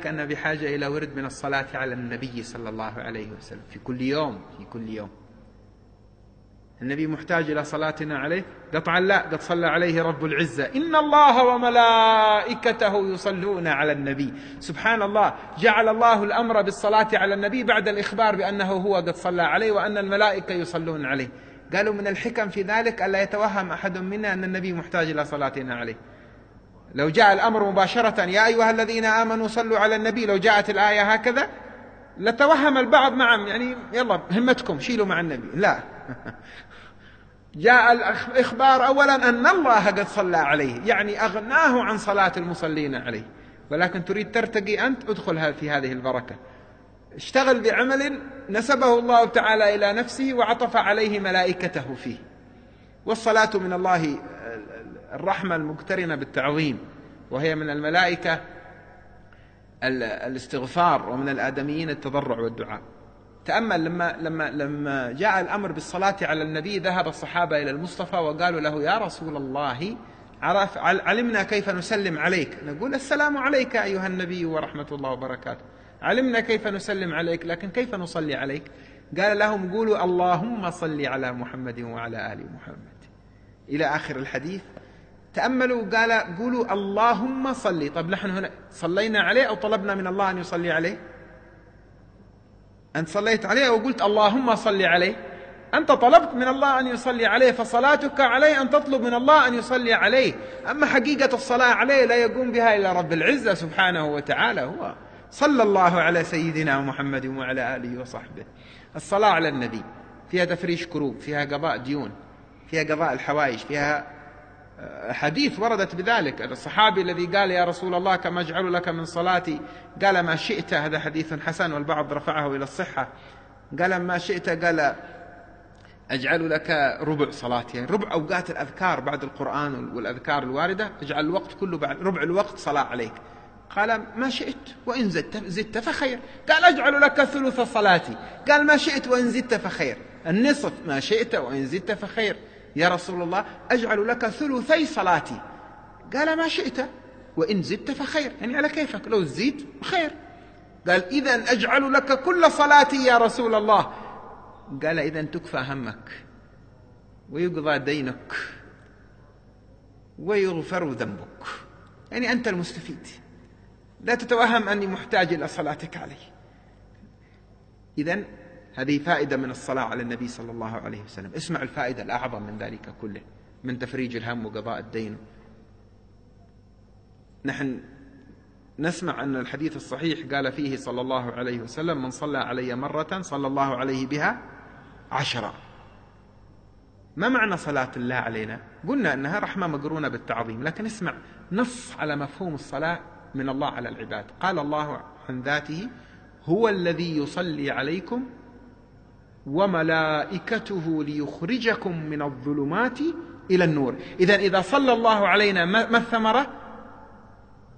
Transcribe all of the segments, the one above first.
أن بحاجة إلى ورد من الصلاة على النبي صلى الله عليه وسلم في كل يوم. النبي محتاج إلى صلاتنا عليه؟ قطعا لا، قد صلى عليه رب العزة: إن الله وملائكته يصلون على النبي. سبحان الله، جعل الله الأمر بالصلاة على النبي بعد الإخبار بأنه هو قد صلى عليه وأن الملائكة يصلون عليه. قالوا من الحكم في ذلك ألا يتوهم أحد منا أن النبي محتاج إلى صلاتنا عليه. لو جاء الأمر مباشرة: يا أيها الذين آمنوا صلوا على النبي، لو جاءت الآية هكذا لتوهم البعض: نعم يعني يلا همتكم شيلوا مع النبي. لا جاء الإخبار أولا أن الله قد صلى عليه، يعني أغناه عن صلاة المصلين عليه. ولكن تريد ترتقي أنت، ادخل في هذه البركة، اشتغل بعمل نسبه الله تعالى إلى نفسه وعطف عليه ملائكته فيه. والصلاة من الله الرحمة المقترنة بالتعظيم، وهي من الملائكة الاستغفار، ومن الآدميين التضرع والدعاء. تأمل لما جاء الأمر بالصلاة على النبي، ذهب الصحابة إلى المصطفى وقالوا له: يا رسول الله، علمنا كيف نسلم عليك. نقول: السلام عليك أيها النبي ورحمة الله وبركاته. علمنا كيف نسلم عليك، لكن كيف نصلي عليك؟ قال لهم: قولوا اللهم صل على محمد وعلى آل محمد، إلى آخر الحديث. تأملوا، قال: قولوا اللهم صل. طب نحن هنا صلينا عليه أو طلبنا من الله أن يصلي عليه؟ أنت صليت عليه وقلت اللهم صل عليه، أنت طلبت من الله أن يصلي عليه، فصلاتك عليه أن تطلب من الله أن يصلي عليه. أما حقيقة الصلاة عليه لا يقوم بها إلا رب العزة سبحانه وتعالى. هو صلى الله على سيدنا محمد وعلى آله وصحبه. الصلاة على النبي فيها تفريش كروب، فيها قضاء ديون، فيها قضاء الحوائج، فيها حديث وردت بذلك. الصحابي الذي قال: يا رسول الله، كما أجعل لك من صلاتي؟ قال: ما شئت. هذا حديث حسن، والبعض رفعه إلى الصحة. قال: ما شئت. قال: أجعل لك ربع صلاتي، يعني ربع أوقات الأذكار بعد القرآن والأذكار الواردة، اجعل الوقت كله بعد ربع الوقت صلاة عليك. قال: ما شئت، وإن زدت فخير. قال: أجعل لك ثلث صلاتي. قال: ما شئت، وإن زدت فخير. النصف. ما شئت، وإن زدت فخير. يا رسول الله، أجعل لك ثلثي صلاتي. قال: ما شئت، وإن زدت فخير، يعني على كيفك، لو زيد خير. قال: إذن أجعل لك كل صلاتي يا رسول الله. قال: إذن تكفى همك، ويقضى دينك، ويغفر ذنبك، يعني أنت المستفيد، لا تتوهم أني محتاج إلى صلاتك عليه. إذن هذه فائدة من الصلاة على النبي صلى الله عليه وسلم. اسمع الفائدة الأعظم من ذلك كله، من تفريج الهم وقضاء الدين. نحن نسمع أن الحديث الصحيح قال فيه صلى الله عليه وسلم: من صلى علي مرة صلى الله عليه بها 10. ما معنى صلاة الله علينا؟ قلنا أنها رحمة مقرونة بالتعظيم، لكن اسمع نص على مفهوم الصلاة من الله على العباد. قال الله عن ذاته: هو الذي يصلي عليكم وملائكته ليخرجكم من الظلمات إلى النور. إذا صلى الله علينا، ما الثمرة؟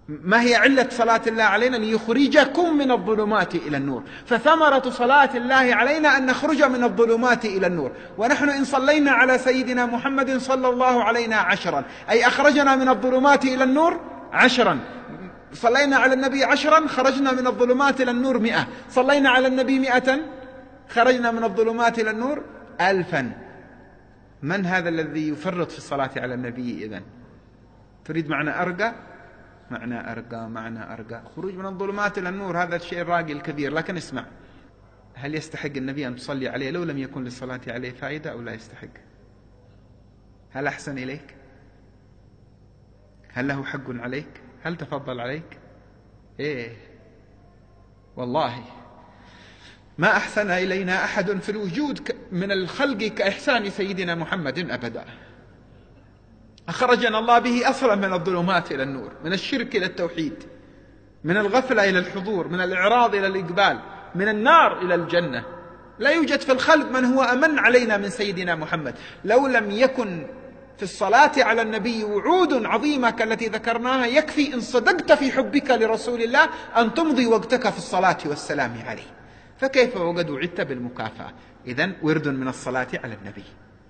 ما هي علة صلاة الله علينا؟ ليخرجكم من الظلمات إلى النور. فثمرة صلاة الله علينا أن نخرج من الظلمات إلى النور. ونحن إن صلينا على سيدنا محمد صلى الله علينا 10، أي أخرجنا من الظلمات إلى النور 10. صلينا على النبي 10، خرجنا من الظلمات إلى النور 100. صلينا على النبي 100، خرجنا من الظلمات إلى النور 1000. من هذا الذي يفرط في الصلاة على النبي؟ إذن تريد معنى أرقى؟ معنى أرقى، خروج من الظلمات إلى النور، هذا الشيء الراقي الكبير. لكن اسمع، هل يستحق النبي أن تصلي عليه لو لم يكن للصلاة عليه فائدة أو لا يستحق؟ هل أحسن إليك؟ هل له حق عليك؟ هل تفضل عليك؟ إيه والله ما أحسن إلينا أحد في الوجود من الخلق كإحسان سيدنا محمد أبدا. أخرجنا الله به أصلا من الظلمات إلى النور، من الشرك إلى التوحيد، من الغفلة إلى الحضور، من الإعراض إلى الإقبال، من النار إلى الجنة. لا يوجد في الخلق من هو أمن علينا من سيدنا محمد. لو لم يكن في الصلاة على النبي وعود عظيمة كالتي ذكرناها، يكفي إن صدقت في حبك لرسول الله أن تمضي وقتك في الصلاة والسلام عليه، فكيف وقد وعدت بالمكافأة؟ إذن ورد من الصلاة على النبي.